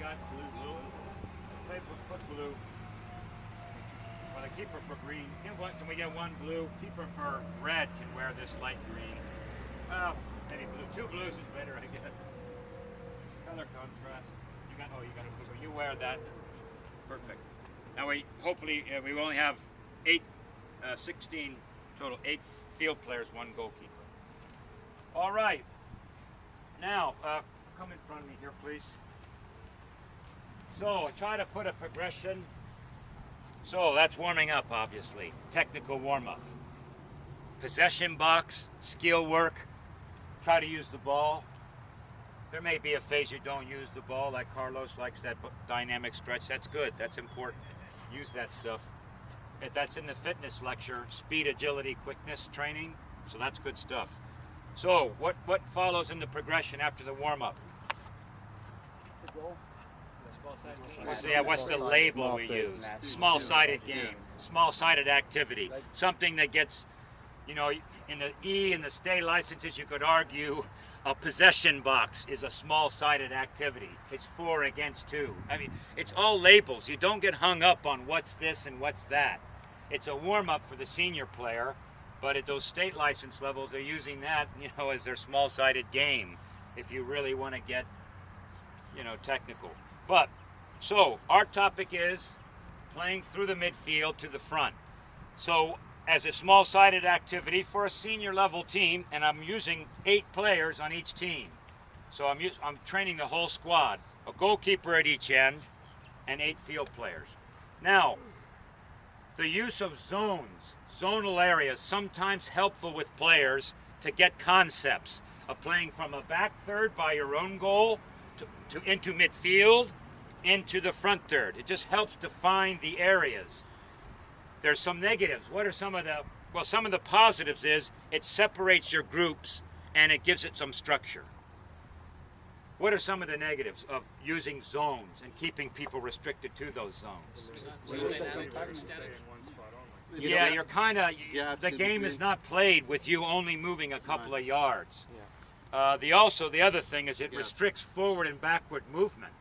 got blue. Play put blue. Well, the keeper for green. Can we get one blue? Keeper for red can wear this light green. Well, any blue. Two blues is better, I guess. Color contrast. You got a blue. So you wear that. Perfect. Now hopefully we only have 16 total. 8 field players, 1 goalkeeper. All right. Now come in front of me here, please. So try to put a progression. So that's warming up, obviously. Technical warm-up. Possession box, skill work. Try to use the ball. There may be a phase you don't use the ball, like Carlos likes that dynamic stretch. That's good. That's important. Use that stuff. That's in the fitness lecture, speed, agility, quickness training. So that's good stuff. So what follows in the progression after the warm-up? What's the label we use? Small-sided game, small-sided activity. Something that gets, in the E and the state licenses, you could argue a possession box is a small-sided activity. It's 4 against 2. I mean, it's all labels. You don't get hung up on what's this and what's that. It's a warm-up for the senior player, but at those state license levels, they're using that, as their small-sided game, if you really want to get, technical. But, so, our topic is playing through the midfield to the front. So, as a small-sided activity for a senior level team, and I'm using 8 players on each team. So I'm training the whole squad, a goalkeeper at each end, and 8 field players. Now, the use of zones, zonal areas, sometimes helpful with players to get concepts of playing from a back third by your own goal to into midfield, into the front third. It just helps define the areas. There's some negatives. What are some of the positives is it separates your groups and it gives it some structure. What are some of the negatives of using zones and keeping people restricted to those zones? Yeah, you're kind of, the game is not played with you only moving a couple of yards. The other thing is it restricts forward and backward movement.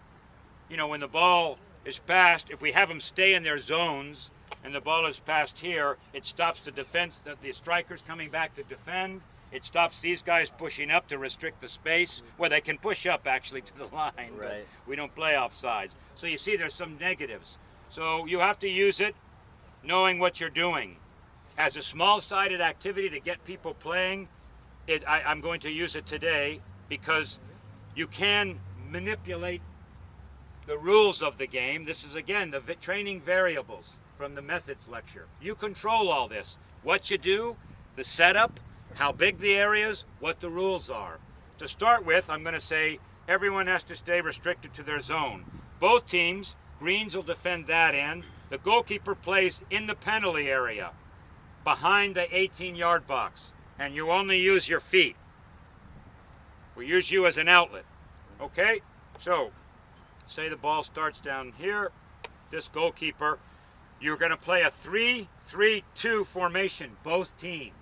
When the ball is passed, if we have them stay in their zones and the ball is passed here, it stops the defense, the strikers coming back to defend. It stops these guys pushing up to restrict the space. Well, they can push up actually to the line, right. But we don't play off sides. So you see there's some negatives. So you have to use it knowing what you're doing. As a small-sided activity to get people playing, I'm going to use it today because you can manipulate the rules of the game. This is, again, the training variables from the methods lecture. You control all this. What you do, the setup, how big the areas, what the rules are. To start with, I'm going to say everyone has to stay restricted to their zone. Both teams, greens will defend that end. The goalkeeper plays in the penalty area, behind the 18-yard box, and you only use your feet. We use you as an outlet. Okay? So, say the ball starts down here. This goalkeeper, you're going to play a 3-3-2 formation, both teams.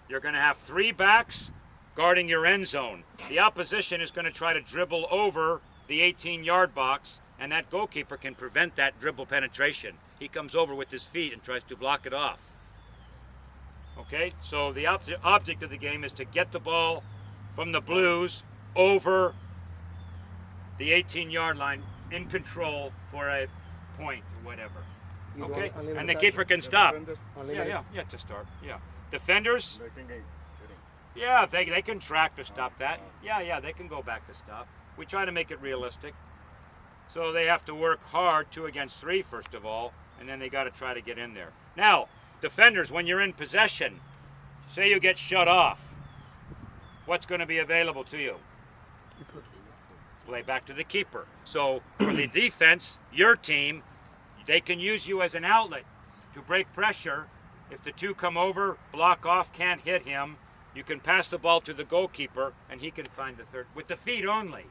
You're going to have 3 backs guarding your end zone. The opposition is going to try to dribble over the 18-yard box, and that goalkeeper can prevent that dribble penetration. He comes over with his feet and tries to block it off. Okay, so the object of the game is to get the ball from the Blues over the 18-yard line in control for a point or whatever. Okay, and the keeper can stop. Yeah, to start. Yeah, defenders. Yeah, they can track to stop that. Yeah, they can go back to stop. We try to make it realistic. So they have to work hard 2 against 3 first of all, and then they got to try to get in there. Now, defenders, when you're in possession, say you get shut off, what's going to be available to you? Keeper. Play back to the keeper. So for the defense, your team, they can use you as an outlet to break pressure. If the 2 come over, block off, can't hit him, you can pass the ball to the goalkeeper and he can find the third with the feet only,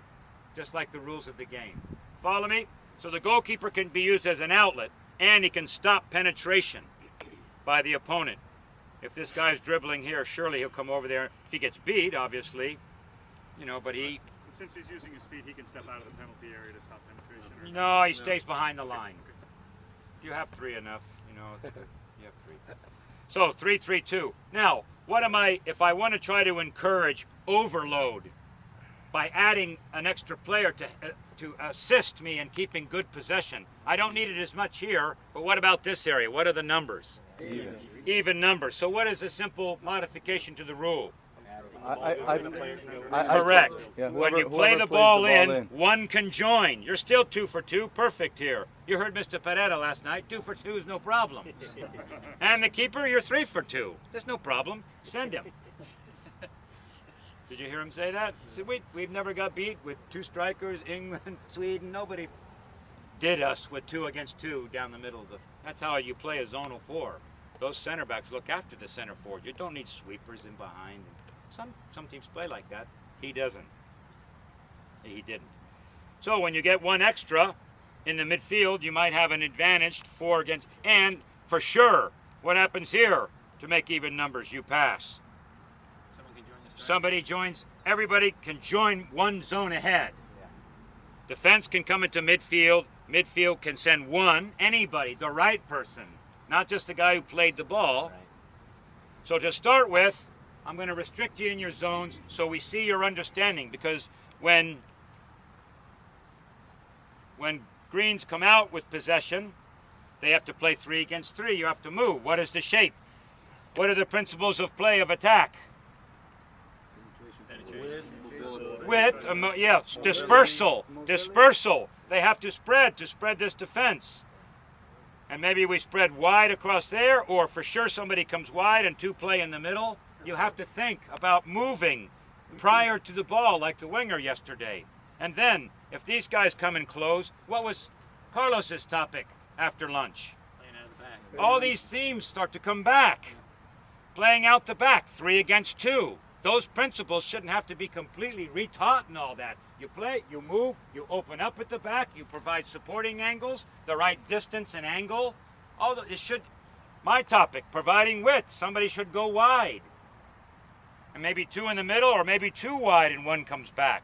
just like the rules of the game. Follow me? So the goalkeeper can be used as an outlet and he can stop penetration by the opponent. If this guy's dribbling here, surely he'll come over there. If he gets beat, obviously, but he since he's using his feet, he can step out of the penalty area to stop penetration? No, he stays behind the line. You have 3 enough, you know. You have 3. So 3-3-2. Now, what am I? If I want to try to encourage overload by adding an extra player to assist me in keeping good possession, I don't need it as much here. But what about this area? What are the numbers? Even numbers. So what is a simple modification to the rule? Correct. Yeah, when you play the ball in, one can join. You're still 2 for 2. Perfect here. You heard Mr. Pereira last night. 2 for 2 is no problem. And the keeper, you're 3 for 2. There's no problem. Send him. Did you hear him say that? See, we've never got beat with 2 strikers. England, Sweden, nobody did us with 2 against 2 down the middle of the. That's how you play a zonal 4. Those center backs look after the center forward. You don't need sweepers in behind. Some teams play like that. He doesn't. He didn't. So when you get 1 extra in the midfield, you might have an advantaged 4 against. And for sure, what happens here to make even numbers? You pass. Somebody joins. Everybody can join 1 zone ahead. Defense can come into midfield. Midfield can send 1. Anybody, the right person, not just the guy who played the ball. So to start with, I'm going to restrict you in your zones so we see your understanding, because when greens come out with possession, they have to play 3 against 3. You have to move. What is the shape? What are the principles of play of attack? Width, yes, dispersal. They have to spread this defense. And maybe we spread wide across there, or for sure somebody comes wide and 2 play in the middle. You have to think about moving prior to the ball, like the winger yesterday. And then, if these guys come in close, what was Carlos's topic after lunch? Playing out of the back. All these themes start to come back. Playing out the back, 3 against 2. Those principles shouldn't have to be completely retaught and all that. You play, you move, you open up at the back, you provide supporting angles, the right distance and angle. My topic, providing width. Somebody should go wide. And maybe 2 in the middle, or maybe 2 wide and 1 comes back.